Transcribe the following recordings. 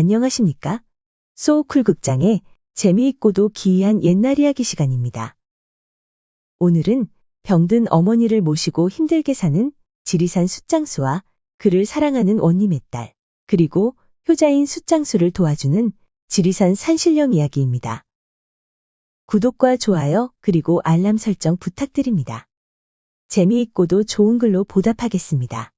안녕하십니까? 소우쿨 극장의 재미있고도 기이한 옛날 이야기 시간입니다. 오늘은 병든 어머니를 모시고 힘들게 사는 지리산 숫장수와 그를 사랑하는 원님의 딸, 그리고 효자인 숫장수를 도와주는 지리산 산신령 이야기입니다. 구독과 좋아요 그리고 알람 설정 부탁드립니다. 재미있고도 좋은 글로 보답하겠습니다.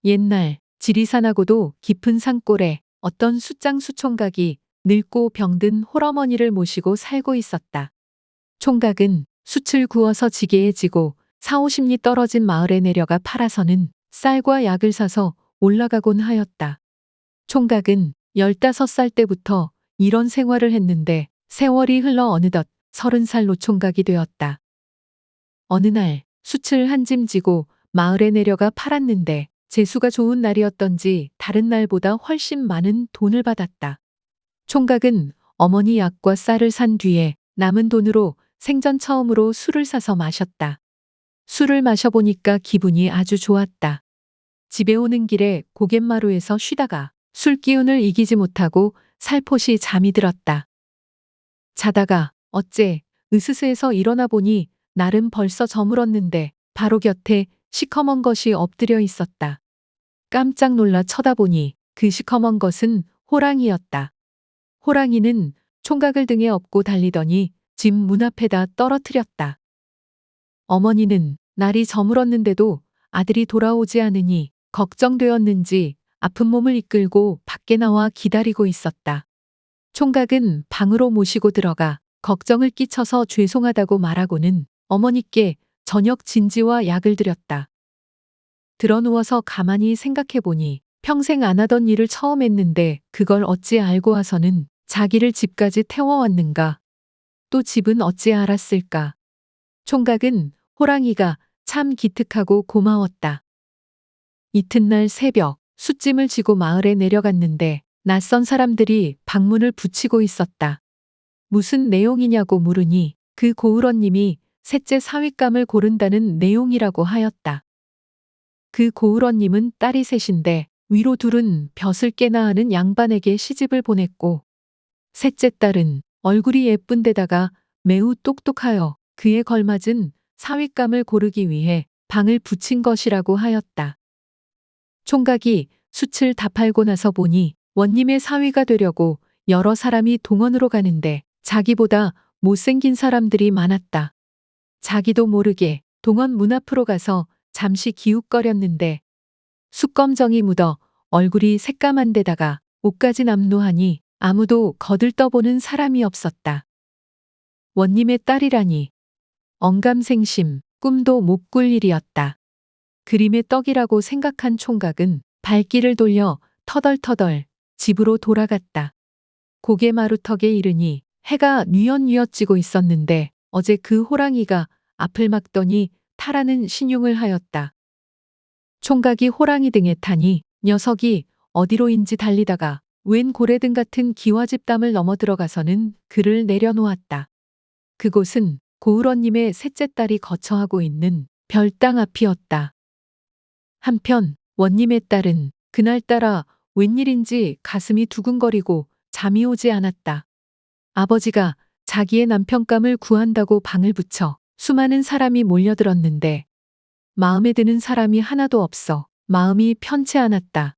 옛날 지리산하고도 깊은 산골에 어떤 숫장수 총각이 늙고 병든 홀어머니를 모시고 살고 있었다. 총각은 숯을 구워서 지게에 지고 40~50리 떨어진 마을에 내려가 팔아서는 쌀과 약을 사서 올라가곤 하였다. 총각은 15살 때부터 이런 생활을 했는데 세월이 흘러 어느덧 30살 노총각이 되었다. 어느 날 숯을 한 짐 지고 마을에 내려가 팔았는데 재수가 좋은 날이었던지 다른 날보다 훨씬 많은 돈을 받았다. 총각은 어머니 약과 쌀을 산 뒤에 남은 돈으로 생전 처음으로 술을 사서 마셨다. 술을 마셔보니까 기분이 아주 좋았다. 집에 오는 길에 고갯마루에서 쉬다가 술 기운을 이기지 못하고 살포시 잠이 들었다. 자다가 어째 으스스해서 일어나 보니 날은 벌써 저물었는데 바로 곁에 시커먼 것이 엎드려 있었다. 깜짝 놀라 쳐다보니 그 시커먼 것은 호랑이였다. 호랑이는 총각을 등에 업고 달리더니 집 문 앞에다 떨어뜨렸다. 어머니는 날이 저물었는데도 아들이 돌아오지 않으니 걱정되었는지 아픈 몸을 이끌고 밖에 나와 기다리고 있었다. 총각은 방으로 모시고 들어가 걱정을 끼쳐서 죄송하다고 말하고는 어머니께 저녁 진지와 약을 드렸다. 드러누워서 가만히 생각해 보니 평생 안 하던 일을 처음 했는데 그걸 어찌 알고 와서는 자기를 집까지 태워왔는가? 또 집은 어찌 알았을까? 총각은 호랑이가 참 기특하고 고마웠다. 이튿날 새벽 숯짐을 지고 마을에 내려갔는데 낯선 사람들이 방문을 붙이고 있었다. 무슨 내용이냐고 물으니 그 고을언님이 셋째 사윗감을 고른다는 내용이라고 하였다. 그 고을언님은 딸이 셋인데 위로 둘은 벼슬 깨나 하는 양반에게 시집을 보냈고 셋째 딸은 얼굴이 예쁜 데다가 매우 똑똑하여 그에 걸맞은 사윗감을 고르기 위해 방을 붙인 것이라고 하였다. 총각이 숯을 다 팔고 나서 보니 원님의 사위가 되려고 여러 사람이 동원으로 가는데 자기보다 못생긴 사람들이 많았다. 자기도 모르게 동원 문 앞으로 가서 잠시 기웃거렸는데 숯검정이 묻어 얼굴이 새까만 데다가 옷까지 남루하니 아무도 거들떠보는 사람이 없었다. 원님의 딸이라니 언감생심, 꿈도 못 꿀 일이었다. 그림의 떡이라고 생각한 총각은 발길을 돌려 터덜터덜 집으로 돌아갔다. 고개마루턱에 이르니 해가 뉘엿뉘엿 지고 있었는데 어제 그 호랑이가 앞을 막더니 타라는 신용을 하였다. 총각이 호랑이 등에 타니 녀석이 어디로인지 달리다가 웬 고래등 같은 기와집담을 넘어 들어가서는 그를 내려놓았다. 그곳은 고을언님의 셋째 딸이 거처하고 있는 별당 앞이었다. 한편 원님의 딸은 그날따라 웬일인지 가슴이 두근거리고 잠이 오지 않았다. 아버지가 자기의 남편감을 구한다고 방을 붙여 수많은 사람이 몰려들었는데 마음에 드는 사람이 하나도 없어 마음이 편치 않았다.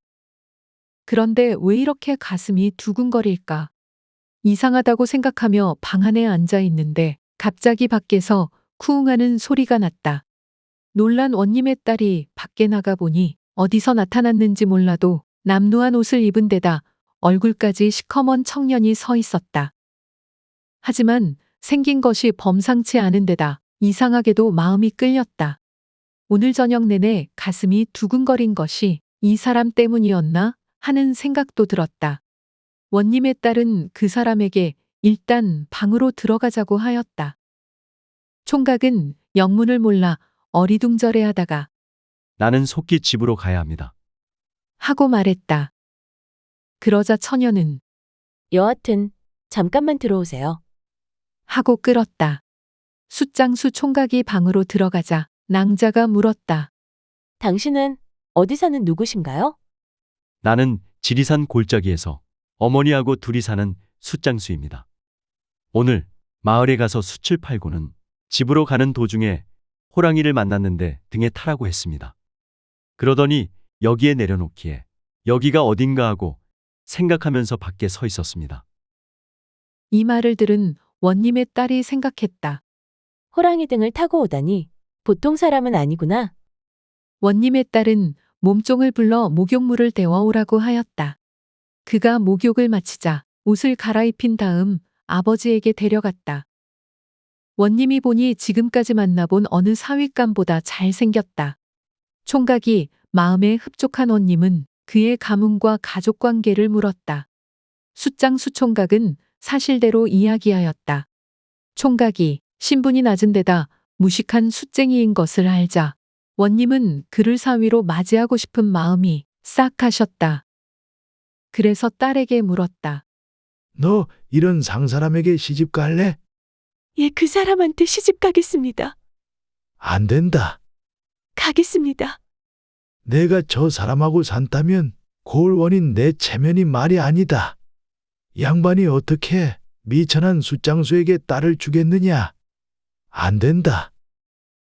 그런데 왜 이렇게 가슴이 두근거릴까? 이상하다고 생각하며 방 안에 앉아 있는데 갑자기 밖에서 쿠웅하는 소리가 났다. 놀란 원님의 딸이 밖에 나가 보니 어디서 나타났는지 몰라도 남루한 옷을 입은 데다 얼굴까지 시커먼 청년이 서 있었다. 하지만 생긴 것이 범상치 않은 데다 이상하게도 마음이 끌렸다. 오늘 저녁 내내 가슴이 두근거린 것이 이 사람 때문이었나 하는 생각도 들었다. 원님의 딸은 그 사람에게 일단 방으로 들어가자고 하였다. 총각은 영문을 몰라 어리둥절해 하다가 나는 속히 집으로 가야 합니다. 하고 말했다. 그러자 처녀는 여하튼 잠깐만 들어오세요. 하고 끌었다. 숫장수 총각이 방으로 들어가자 낭자가 물었다. 당신은 어디 사는 누구신가요? 나는 지리산 골짜기에서 어머니하고 둘이 사는 숫장수입니다. 오늘 마을에 가서 숯을 팔고는 집으로 가는 도중에 호랑이를 만났는데 등에 타라고 했습니다. 그러더니 여기에 내려놓기에 여기가 어딘가 하고 생각하면서 밖에 서 있었습니다. 이 말을 들은 원님의 딸이 생각했다. 호랑이 등을 타고 오다니 보통 사람은 아니구나. 원님의 딸은 몸종을 불러 목욕물을 데워오라고 하였다. 그가 목욕을 마치자 옷을 갈아입힌 다음 아버지에게 데려갔다. 원님이 보니 지금까지 만나본 어느 사윗감보다 잘생겼다. 총각이 마음에 흡족한 원님은 그의 가문과 가족관계를 물었다. 숫장수 총각은 사실대로 이야기하였다. 총각이 신분이 낮은 데다 무식한 숫쟁이인 것을 알자 원님은 그를 사위로 맞이하고 싶은 마음이 싹 가셨다. 그래서 딸에게 물었다. 너 이런 상사람에게 시집 갈래? 예, 그 사람한테 시집 가겠습니다. 안 된다. 가겠습니다. 내가 저 사람하고 산다면 골원인 내 체면이 말이 아니다. 양반이 어떻게 미천한 숫장수에게 딸을 주겠느냐? 안 된다.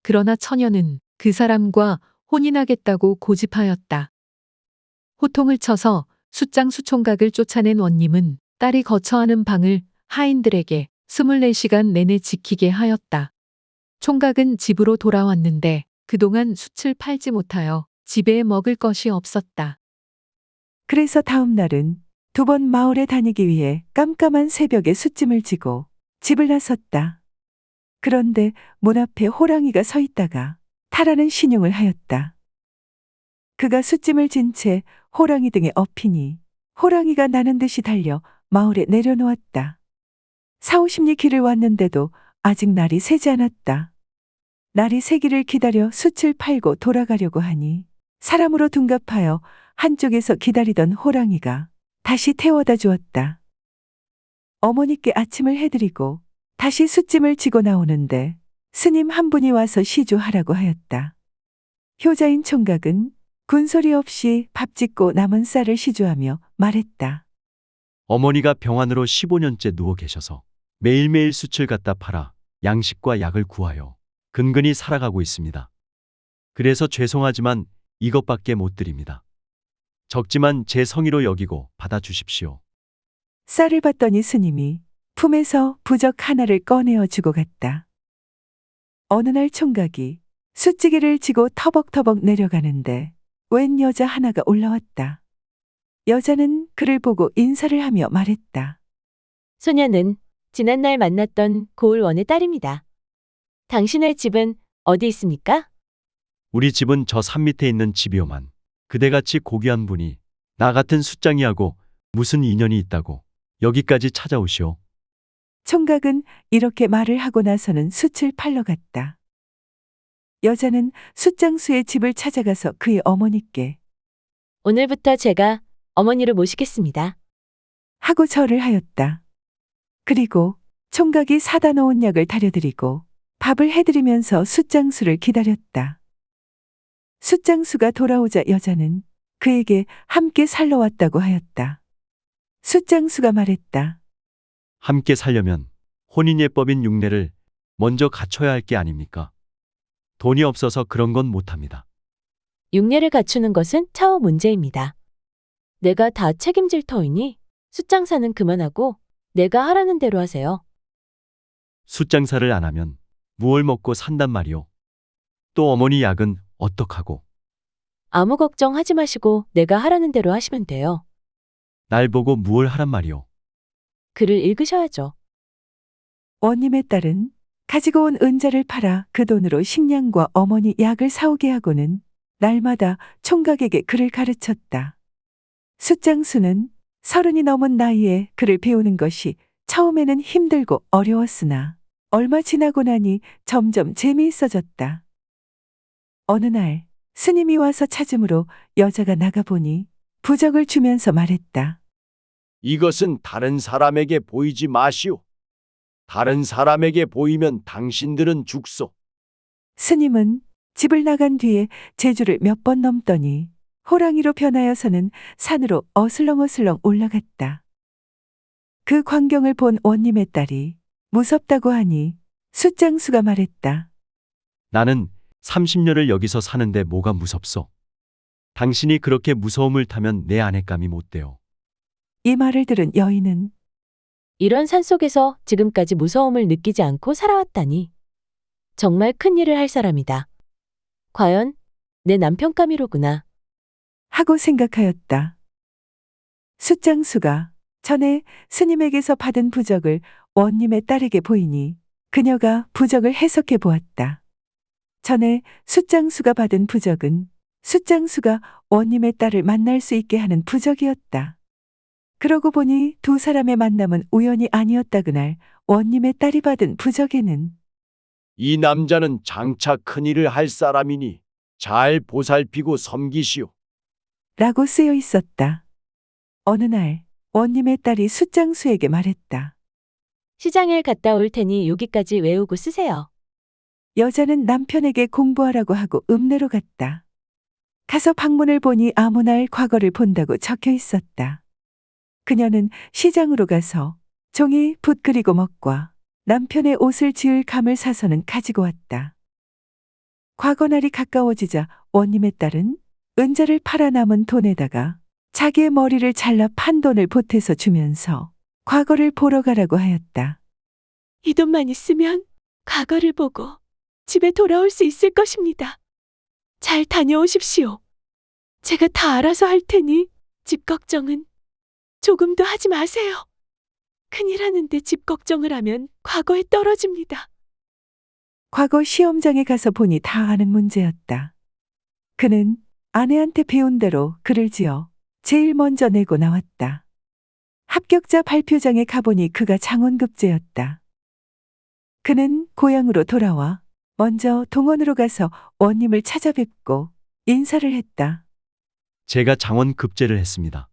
그러나 처녀는 그 사람과 혼인하겠다고 고집하였다. 호통을 쳐서 숫장수 총각을 쫓아낸 원님은 딸이 거처하는 방을 하인들에게 24시간 내내 지키게 하였다. 총각은 집으로 돌아왔는데 그동안 숯을 팔지 못하여 집에 먹을 것이 없었다. 그래서 다음 날은 두 번 마을에 다니기 위해 깜깜한 새벽에 숯짐을 지고 집을 나섰다. 그런데 문 앞에 호랑이가 서 있다가 타라는 신용을 하였다. 그가 숯짐을 진 채 호랑이 등에 엎이니 호랑이가 나는 듯이 달려 마을에 내려놓았다. 40~50리 길을 왔는데도 아직 날이 새지 않았다. 날이 새기를 기다려 숯을 팔고 돌아가려고 하니 사람으로 둔갑하여 한쪽에서 기다리던 호랑이가 다시 태워다 주었다. 어머니께 아침을 해드리고 다시 숯짐을 지고 나오는데 스님 한 분이 와서 시주하라고 하였다. 효자인 총각은 군소리 없이 밥 짓고 남은 쌀을 시주하며 말했다. 어머니가 병환으로 15년째 누워 계셔서 매일매일 숯을 갖다 팔아 양식과 약을 구하여 근근히 살아가고 있습니다. 그래서 죄송하지만 이것밖에 못 드립니다. 적지만 제 성의로 여기고 받아주십시오. 쌀을 받더니 스님이 품에서 부적 하나를 꺼내어 주고 갔다. 어느 날 총각이 숯지기를 지고 터벅터벅 내려가는데 웬 여자 하나가 올라왔다. 여자는 그를 보고 인사를 하며 말했다. 소녀는 지난날 만났던 고을원의 딸입니다. 당신의 집은 어디 있습니까? 우리 집은 저 산 밑에 있는 집이오만 그대같이 고귀한 분이 나 같은 숫장이하고 무슨 인연이 있다고 여기까지 찾아오시오. 총각은 이렇게 말을 하고 나서는 숯을 팔러 갔다. 여자는 숫장수의 집을 찾아가서 그의 어머니께 오늘부터 제가 어머니를 모시겠습니다. 하고 절을 하였다. 그리고 총각이 사다 놓은 약을 다려드리고 밥을 해드리면서 숫장수를 기다렸다. 숫장수가 돌아오자 여자는 그에게 함께 살러 왔다고 하였다. 숫장수가 말했다. 함께 살려면 혼인예법인 융례를 먼저 갖춰야 할 게 아닙니까? 돈이 없어서 그런 건 못합니다. 육례를 갖추는 것은 차후 문제입니다. 내가 다 책임질 터이니 숫장사는 그만하고 내가 하라는 대로 하세요. 숫장사를 안 하면 무얼 먹고 산단 말이오. 또 어머니 약은 어떡하고. 아무 걱정하지 마시고 내가 하라는 대로 하시면 돼요. 날 보고 무얼 하란 말이오. 글을 읽으셔야죠. 원님의 딸은 가지고 온 은자를 팔아 그 돈으로 식량과 어머니 약을 사오게 하고는 날마다 총각에게 글을 가르쳤다. 숫장수는 30이 넘은 나이에 글을 배우는 것이 처음에는 힘들고 어려웠으나 얼마 지나고 나니 점점 재미있어졌다. 어느 날 스님이 와서 찾으므로 여자가 나가보니 부적을 주면서 말했다. 이것은 다른 사람에게 보이지 마시오. 다른 사람에게 보이면 당신들은 죽소. 스님은 집을 나간 뒤에 제주를 몇 번 넘더니 호랑이로 변하여서는 산으로 어슬렁어슬렁 올라갔다. 그 광경을 본 원님의 딸이 무섭다고 하니 숫장수가 말했다. 나는 30년을 여기서 사는데 뭐가 무섭소? 당신이 그렇게 무서움을 타면 내 아내감이 못 돼요. 이 말을 들은 여인은 이런 산속에서 지금까지 무서움을 느끼지 않고 살아왔다니. 정말 큰일을 할 사람이다. 과연 내 남편감이로구나. 하고 생각하였다. 숫장수가 전에 스님에게서 받은 부적을 원님의 딸에게 보이니 그녀가 부적을 해석해 보았다. 전에 숫장수가 받은 부적은 숫장수가 원님의 딸을 만날 수 있게 하는 부적이었다. 그러고 보니 두 사람의 만남은 우연이 아니었다. 그날 원님의 딸이 받은 부적에는 이 남자는 장차 큰일을 할 사람이니 잘 보살피고 섬기시오. 라고 쓰여 있었다. 어느 날 원님의 딸이 숫장수에게 말했다. 시장에 갔다 올 테니 여기까지 외우고 쓰세요. 여자는 남편에게 공부하라고 하고 읍내로 갔다. 가서 방문을 보니 아무 날 과거를 본다고 적혀 있었다. 그녀는 시장으로 가서 종이 붓 그리고 먹과 남편의 옷을 지을 감을 사서는 가지고 왔다. 과거 날이 가까워지자 원님의 딸은 은자를 팔아 남은 돈에다가 자기의 머리를 잘라 판 돈을 보태서 주면서 과거를 보러 가라고 하였다. 이 돈만 있으면 과거를 보고 집에 돌아올 수 있을 것입니다. 잘 다녀오십시오. 제가 다 알아서 할 테니 집 걱정은 조금도 하지 마세요. 큰일 하는데 집 걱정을 하면 과거에 떨어집니다. 과거 시험장에 가서 보니 다 아는 문제였다. 그는 아내한테 배운 대로 글을 지어 제일 먼저 내고 나왔다. 합격자 발표장에 가보니 그가 장원급제였다. 그는 고향으로 돌아와 먼저 동원으로 가서 원님을 찾아뵙고 인사를 했다. 제가 장원 급제를 했습니다.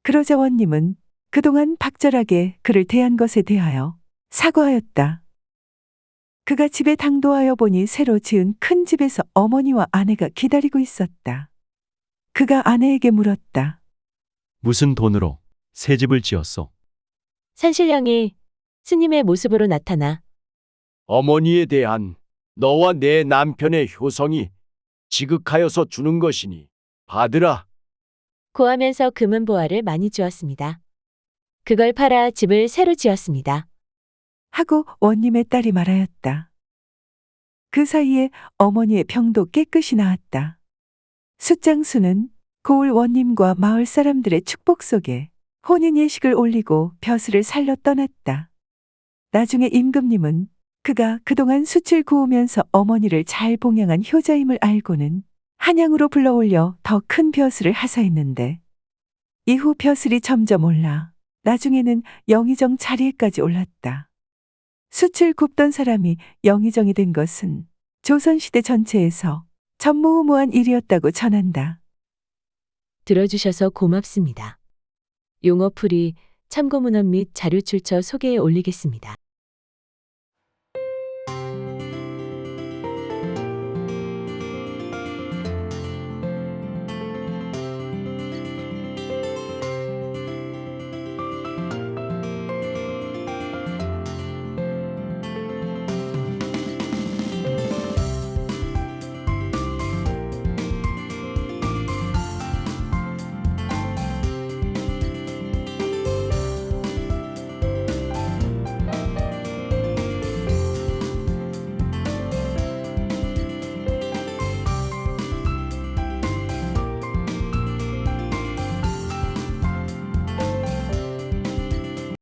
그러자 원님은 그동안 박절하게 그를 대한 것에 대하여 사과하였다. 그가 집에 당도하여 보니 새로 지은 큰 집에서 어머니와 아내가 기다리고 있었다. 그가 아내에게 물었다. 무슨 돈으로 새 집을 지었소? 산신령이 스님의 모습으로 나타나 어머니에 대한 너와 내 남편의 효성이 지극하여서 주는 것이니 받으라. 고하면서 금은 보화를 많이 주었습니다. 그걸 팔아 집을 새로 지었습니다. 하고 원님의 딸이 말하였다. 그 사이에 어머니의 병도 깨끗이 나았다. 숫장수는 고을 원님과 마을 사람들의 축복 속에 혼인 예식을 올리고 벼슬을 살려 떠났다. 나중에 임금님은 그가 그동안 숯을 구우면서 어머니를 잘 봉양한 효자임을 알고는 한양으로 불러올려 더 큰 벼슬을 하사했는데 이후 벼슬이 점점 올라 나중에는 영의정 자리에까지 올랐다. 숯을 굽던 사람이 영의정이 된 것은 조선시대 전체에서 전무후무한 일이었다고 전한다. 들어주셔서 고맙습니다. 용어풀이 참고문헌 및 자료 출처 소개에 올리겠습니다.